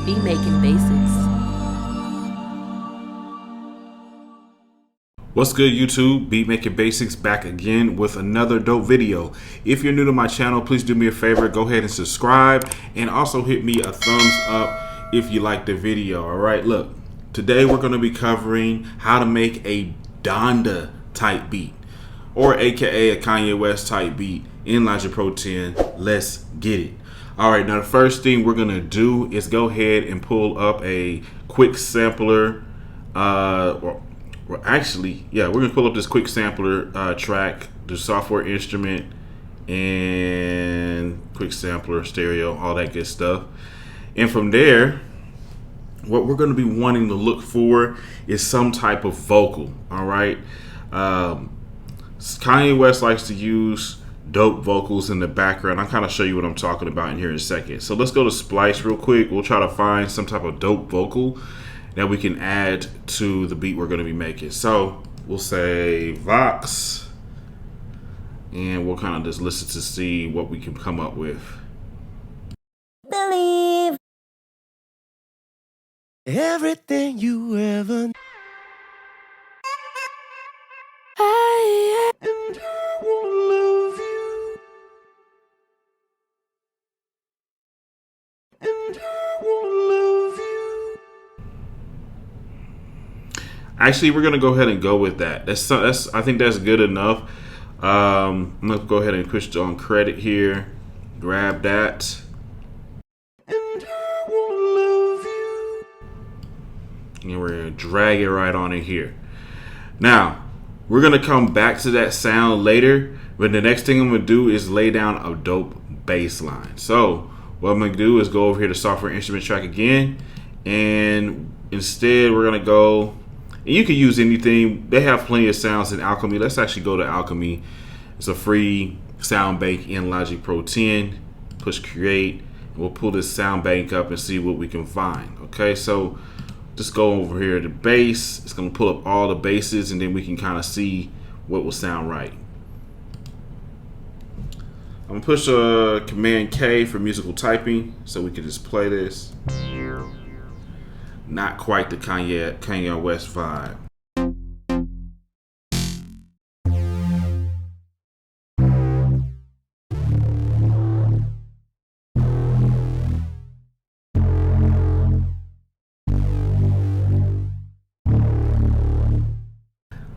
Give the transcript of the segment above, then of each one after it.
Be making basics. What's good, YouTube? Beat Making Basics back again with another dope video. If you're new to my channel, please do me a favor, go ahead and subscribe, and also hit me a thumbs up if you like the video. All right, look, today we're going to be covering how to make a Donda type beat, or aka a Kanye West type beat in Logic Pro 10. Let's get it. All right, now the first thing we're gonna do is go ahead and pull up a quick sampler. We're gonna pull up this quick sampler track, the software instrument, and quick sampler, stereo, all that good stuff. And from there, what we're gonna be wanting to look for is some type of vocal. All right. Kanye West likes to use dope vocals in the background. I'll kind of show you what I'm talking about in here in a second. So let's go to Splice real quick. We'll try to find some type of dope vocal that we can add to the beat we're going to be making. So we'll say Vox, and we'll kind of just listen to see what we can come up with. Believe everything you ever. And I will love you. And I will love you. Actually, we're gonna go ahead and go with that. That's I think that's good enough. I'm gonna go ahead and push on credit here. Grab that. And I will love you. And we're gonna drag it right on in here. Now, we're gonna come back to that sound later, but the next thing I'm gonna do is lay down a dope bass line. So what I'm gonna do is go over here to software instrument track again, and instead we're gonna go, and you can use anything. They have plenty of sounds in Alchemy. Let's actually go to Alchemy. It's a free sound bank in Logic Pro 10. Push create, and we'll pull this sound bank up and see what we can find. Okay, so just go over here to bass. It's gonna pull up all the basses, and then we can kind of see what will sound right. I'm gonna push Command K for musical typing, so we can just play this. Not quite the Kanye West vibe.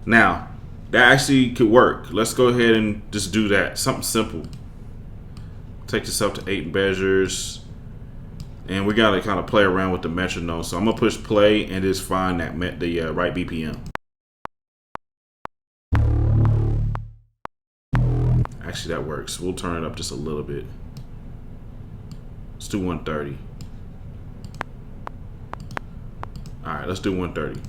Now, that actually could work. Let's go ahead and just do that. Something simple. Take this up to 8 measures. And we gotta kind of play around with the metronome. So I'm gonna push play and just find that the right BPM. Actually, that works. We'll turn it up just a little bit. Let's do 130. All right, let's do 130.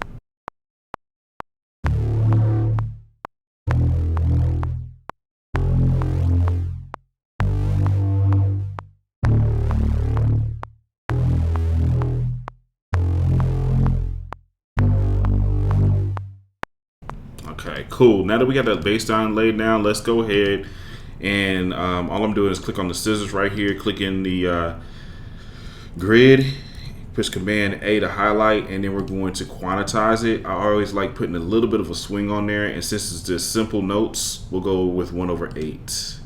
Okay, cool. Now that we got that bass line laid down, let's go ahead and all I'm doing is click on the scissors right here, click in the grid, push Command A to highlight, and then we're going to quantize it. I always like putting a little bit of a swing on there, and since it's just simple notes, we'll go with 1/8.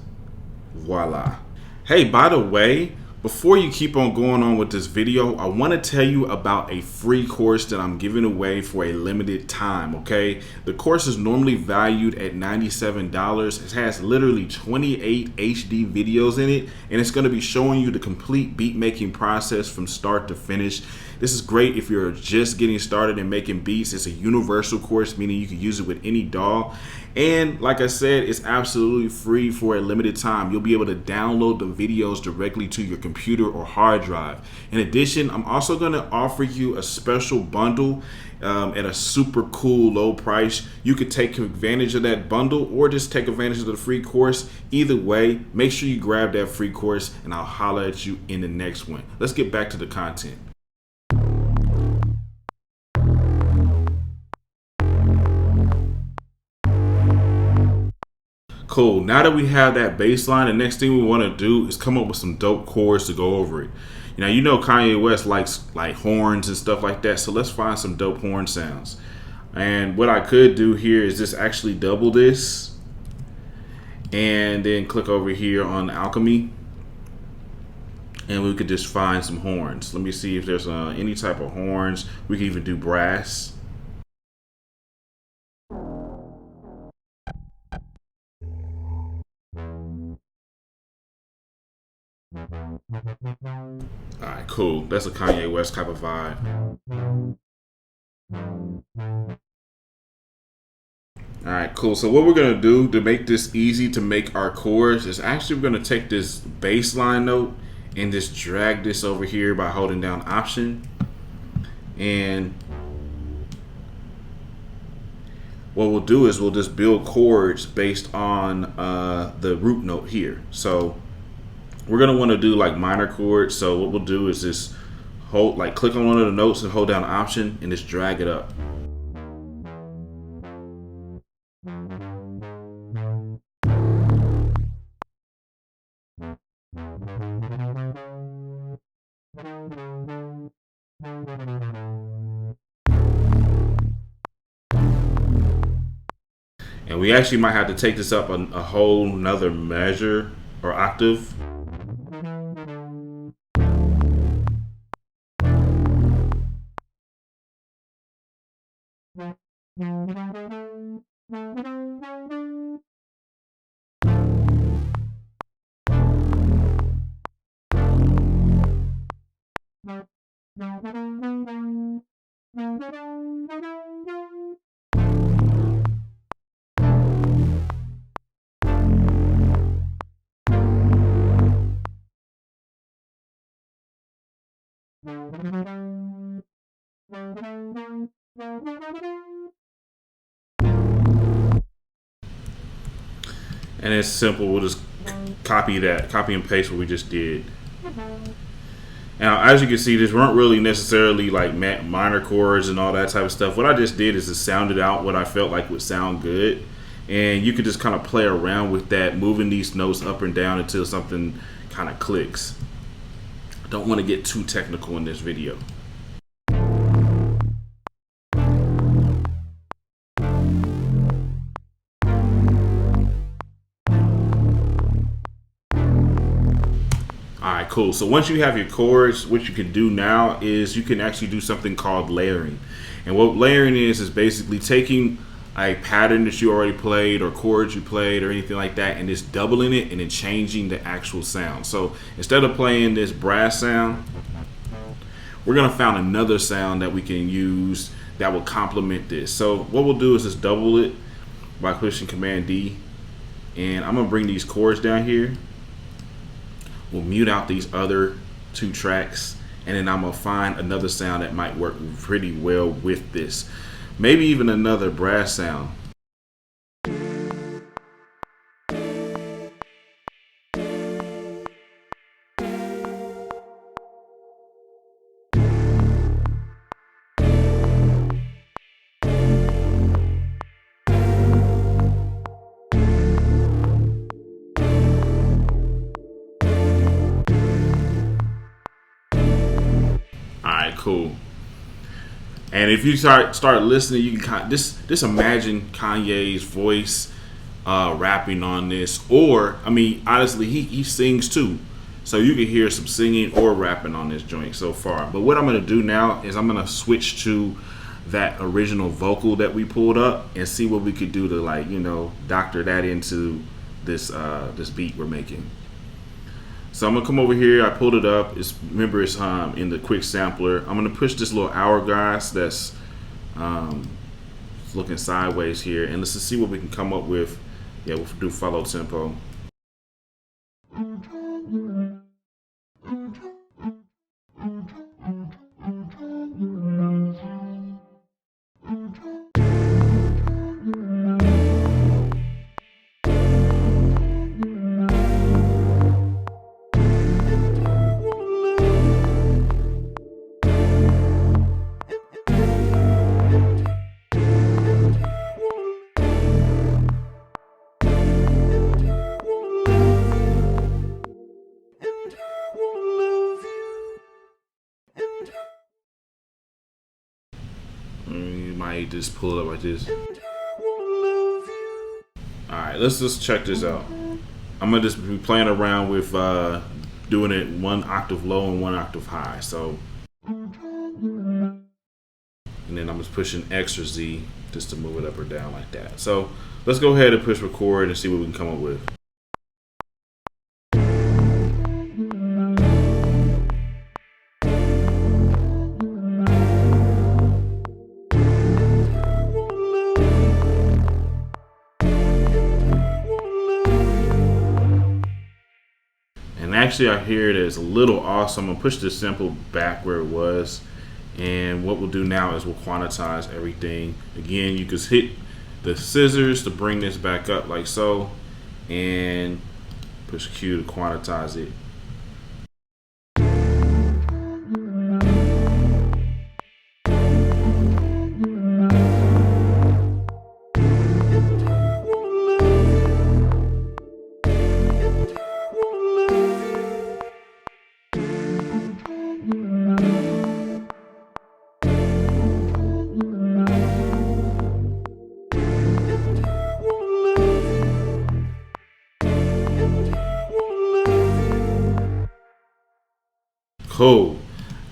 Voila. Hey, by the way, before you keep on going on with this video, I want to tell you about a free course that I'm giving away for a limited time, okay? The course is normally valued at $97. It has literally 28 HD videos in it, and it's going to be showing you the complete beat making process from start to finish. This is great if you're just getting started in making beats. It's a universal course, meaning you can use it with any DAW. And like I said, it's absolutely free for a limited time. You'll be able to download the videos directly to your computer or hard drive. In addition, I'm also going to offer you a special bundle at a super cool low price. You could take advantage of that bundle or just take advantage of the free course. Either way, make sure you grab that free course, and I'll holler at you in the next one. Let's get back to the content. Cool. Now that we have that bass line, the next thing we want to do is come up with some dope chords to go over it. You know Kanye West likes like horns and stuff like that, so let's find some dope horn sounds. And what I could do here is just actually double this and then click over here on Alchemy, and we could just find some horns. Let me see if there's any type of horns. We can even do brass. Alright, cool. That's a Kanye West type of vibe. Alright, cool. So what we're going to do to make this easy to make our chords is actually we're going to take this bass line note and just drag this over here by holding down Option. And what we'll do is we'll just build chords based on the root note here. So we're going to want to do like minor chords. So what we'll do is just click on one of the notes and hold down Option and just drag it up. And we actually might have to take this up a whole nother measure or octave. And it's simple. We'll just copy and paste what we just did. Now, as you can see, these weren't really necessarily like minor chords and all that type of stuff. What I just did is just sounded out what I felt like would sound good. And you could just kind of play around with that, moving these notes up and down until something kind of clicks. I don't want to get too technical in this video. Alright, cool. So once you have your chords, what you can do now is you can actually do something called layering. And what layering is basically taking a pattern that you already played or chords you played or anything like that and just doubling it and then changing the actual sound. So instead of playing this brass sound, we're going to find another sound that we can use that will complement this. So what we'll do is just double it by pushing Command D. And I'm going to bring these chords down here. We'll mute out these other two tracks, and then I'm gonna find another sound that might work pretty well with this. Maybe even another brass sound. Cool. And if you start listening, you can just imagine Kanye's voice rapping on this. Or, I mean, honestly, he sings too, so you can hear some singing or rapping on this joint so far. But what I'm going to do now is I'm going to switch to that original vocal that we pulled up and see what we could do to doctor that into this this beat we're making. So I'm gonna come over here. I pulled it up. Remember it's in the quick sampler. I'm gonna push this little hourglass that's looking sideways here, and let's just see what we can come up with. Yeah, we'll do follow tempo. might just pull it up like this. and I will love you. Alright, let's just check this out. I'm gonna just be playing around with doing it one octave low and one octave high. So, and then I'm just pushing X or Z just to move it up or down like that. So let's go ahead and push record and see what we can come up with. And actually I hear it is a little off, so I'm gonna push this sample back where it was. And what we'll do now is we'll quantize everything. Again, you can hit the scissors to bring this back up like so, and push Q to quantize it. Cool.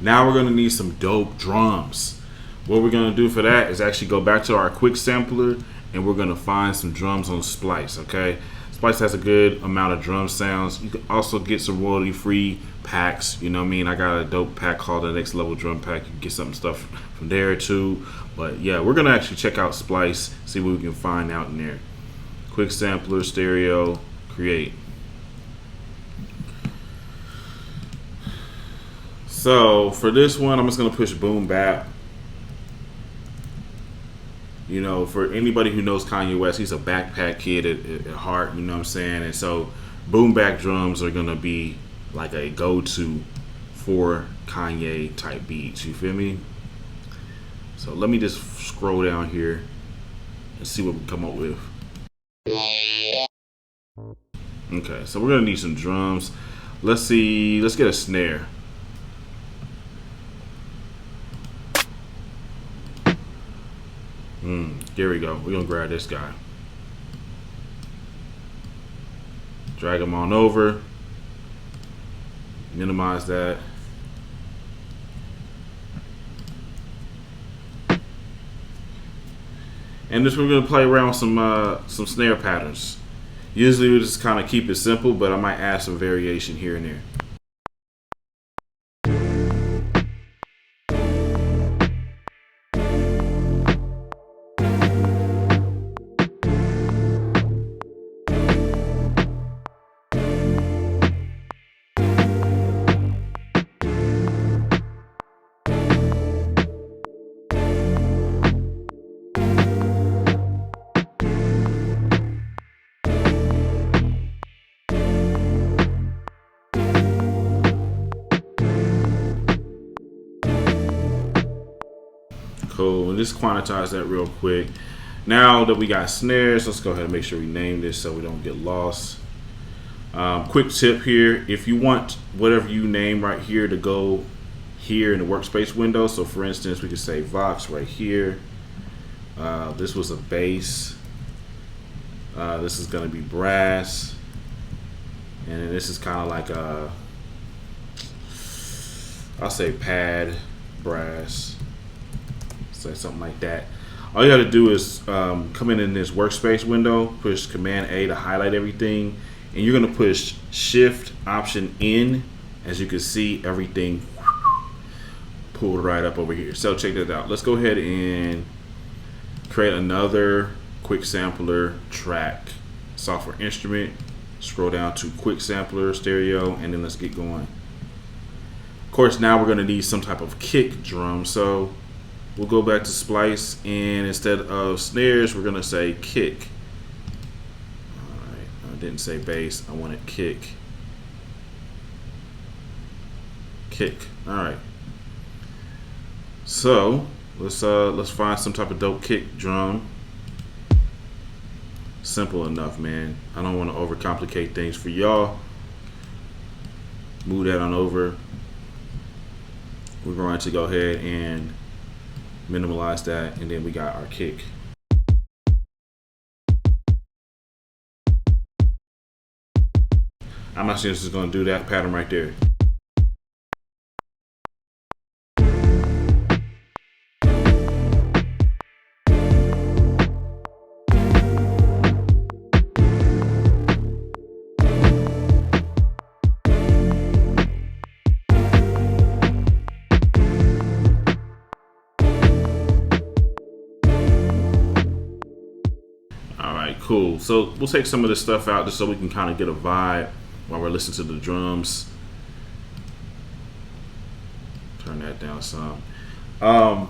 Now we're gonna need some dope drums. What we're gonna do for that is actually go back to our quick sampler and we're gonna find some drums on Splice, okay? Splice has a good amount of drum sounds. You can also get some royalty free packs, you know what I mean? I got a dope pack called the Next Level Drum Pack. You can get some stuff from there too. But yeah, we're gonna actually check out Splice, see what we can find out in there. Quick sampler, stereo, create. So for this one, I'm just gonna push boom bap. You know, for anybody who knows Kanye West, he's a backpack kid at heart, you know what I'm saying? And so boom bap drums are gonna be like a go-to for Kanye type beats, you feel me? So let me just scroll down here and see what we come up with. Okay, so we're gonna need some drums. Let's see, let's get a snare. There we go. We're gonna grab this guy. Drag him on over. Minimize that. And this we're gonna play around with some snare patterns. Usually we just kind of keep it simple, but I might add some variation here and there. Cool, and just quantize that real quick. Now that we got snares, let's go ahead and make sure we name this so we don't get lost. Quick tip here, if you want whatever you name right here to go here in the workspace window, so for instance, we could say Vox right here. This was a bass. This is gonna be brass. And then this is kind of like a, I'll say pad brass. Something like that. All you got to do is come in this workspace window, push Command A to highlight everything, and you're going to push Shift Option N. As you can see, everything pulled right up over here. So check that out. Let's go ahead and create another quick sampler track. Software instrument. Scroll down to quick sampler, stereo, and then let's get going. Of course, now we're going to need some type of kick drum. So we'll go back to Splice, and instead of snares, we're gonna say kick. All right, I didn't say bass. I wanted kick. Kick. All right. So let's find some type of dope kick drum. Simple enough, man. I don't want to overcomplicate things for y'all. Move that on over. We're going to go ahead and Minimize that, and then we got our kick. I'm not sure this is going to do that pattern right there. Alright, cool. So we'll take some of this stuff out just so we can kind of get a vibe while we're listening to the drums. Turn that down some. What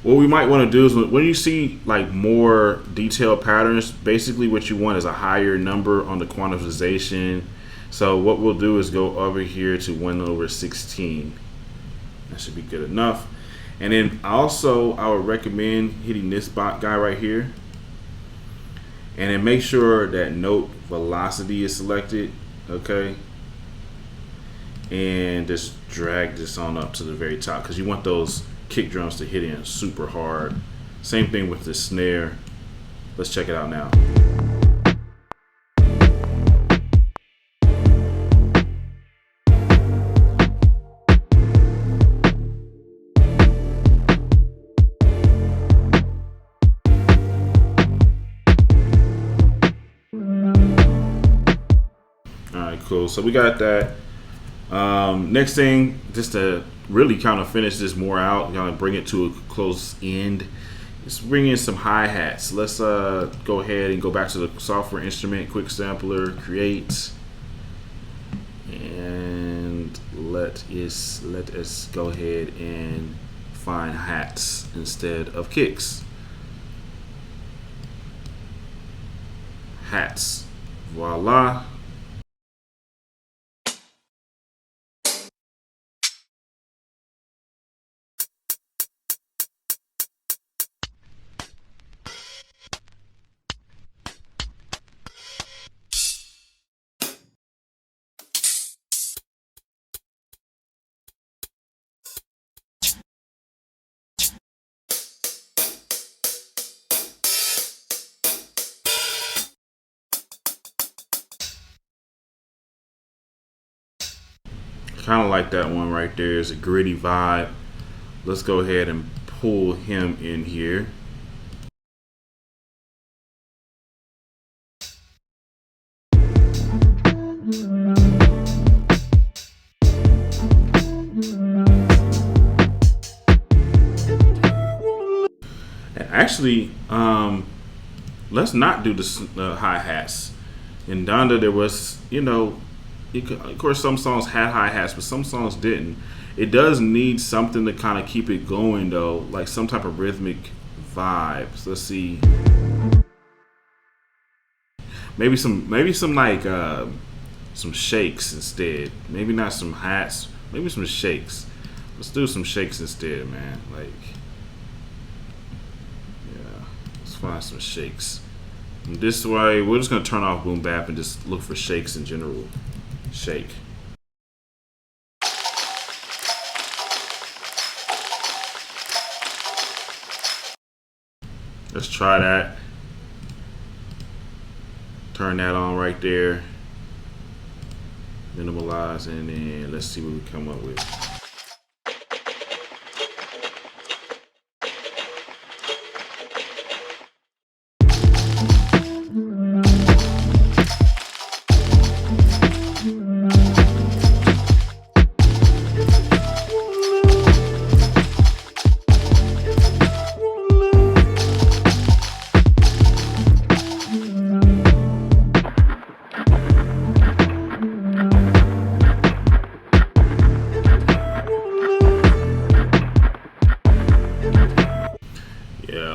we might want to do is when you see like more detailed patterns, basically what you want is a higher number on the quantization. So what we'll do is go over here to 1/16. That should be good enough. And then also I would recommend hitting this guy right here. And then make sure that note velocity is selected, okay? And just drag this on up to the very top because you want those kick drums to hit in super hard. Same thing with the snare. Let's check it out now. Cool. So we got that. Next thing, just to really kind of finish this more out, kind of bring it to a close end, let's bring in some hi-hats. Let's go ahead and go back to the software instrument, quick sampler, create, and let us go ahead and find hats instead of kicks. Hats. Voila. Kind of like that one right there. It's a gritty vibe. Let's go ahead and pull him in here. And actually, let's not do the hi-hats. In Donda, there was, of course, some songs had hi-hats, but some songs didn't. It does need something to kind of keep it going, though, like some type of rhythmic vibe. So let's see. Maybe some like some shakes instead. Maybe not some hats. Maybe some shakes. Let's do some shakes instead, man. Like, yeah, let's find some shakes. And this way, we're just gonna turn off boom bap and just look for shakes in general. Shake. Let's try that. Turn that on right there. Minimalize, and then let's see what we come up with.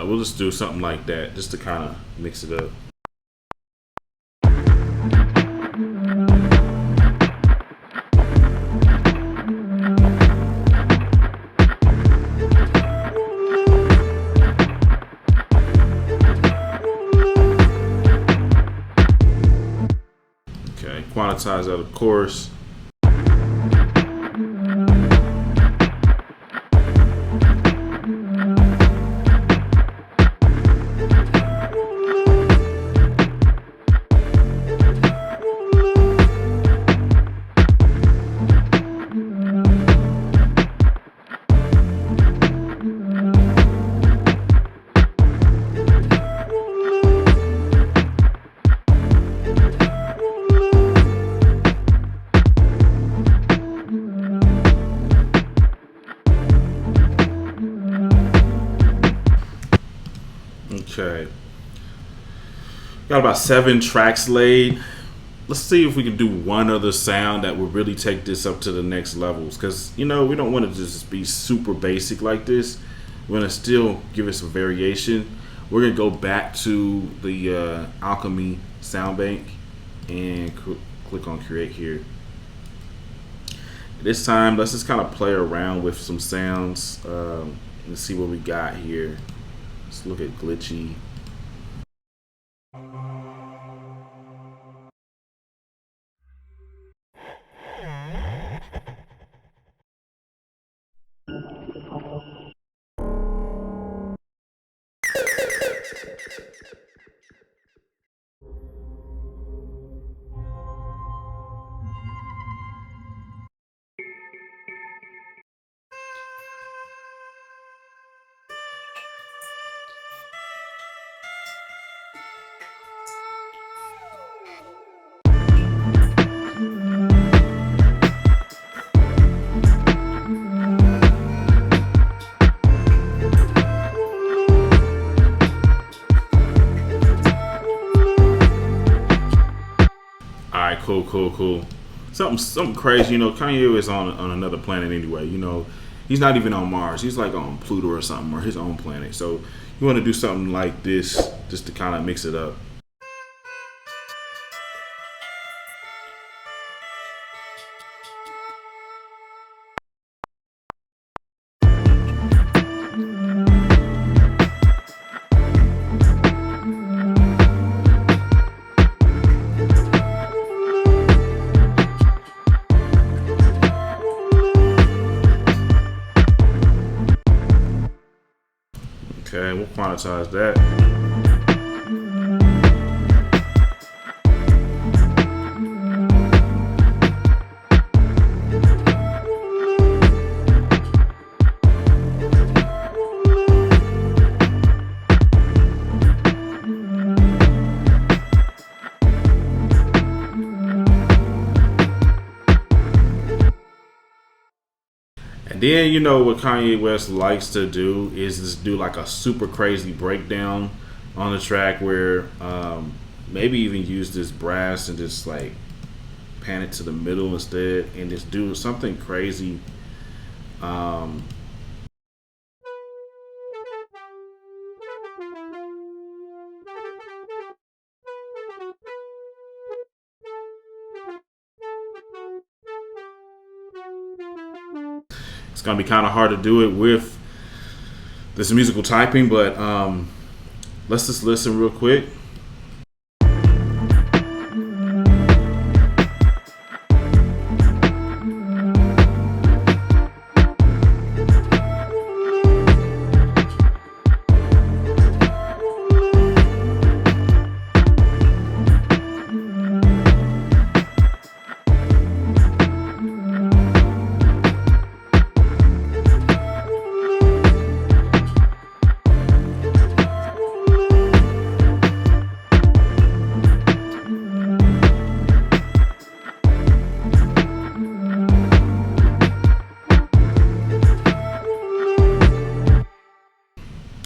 We'll just do something like that just to kind of mix it up. Okay, quantize that, of course. Okay. Got about 7 tracks laid. Let's see if we can do one other sound that will really take this up to the next levels. Because, we don't want to just be super basic like this. We're going to still give it some variation. We're going to go back to the Alchemy sound bank and click on create here. This time, let's just kind of play around with some sounds. Let's see what we got here. Let's look at glitchy. Alright, cool. Something crazy. Kanye is on another planet anyway. He's not even on Mars. He's like on Pluto or something, or his own planet. So you want to do something like this just to kind of mix it up. Okay, we'll quantize that. And then what Kanye West likes to do is just do like a super crazy breakdown on the track where maybe even use this brass and just like pan it to the middle instead and just do something crazy. It's gonna be kind of hard to do it with this musical typing, but let's just listen real quick.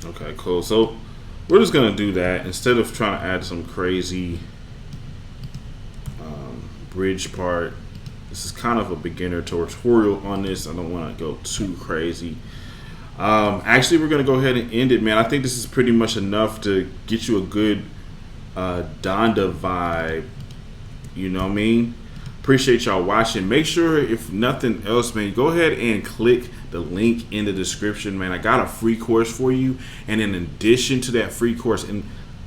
Okay, cool. So we're just gonna do that instead of trying to add some crazy bridge part. This is kind of a beginner tutorial on this. I don't want to go too crazy. Actually, we're gonna go ahead and end it, man. I think this is pretty much enough to get you a good Donda vibe. You know what I mean? Appreciate y'all watching. Make sure, if nothing else, man, go ahead and click the link in the description, man. I got a free course for you, and in addition to that free course, and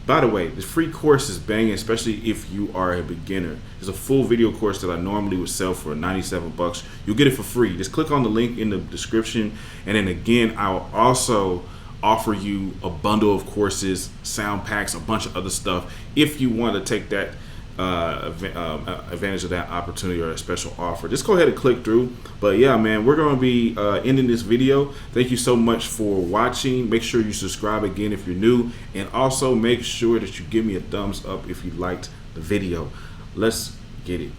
by the way, the free course is banging, especially if you are a beginner. There's a full video course that I normally would sell for 97 bucks. You'll get it for free. Just click on the link in the description, and then again, I'll also offer you a bundle of courses, sound packs, a bunch of other stuff if you want to take that advantage of that opportunity or a special offer. Just go ahead and click through. But yeah, man, we're going to be ending this video. Thank you so much for watching. Make sure you subscribe again if you're new, and also make sure that you give me a thumbs up if you liked the video. Let's get it.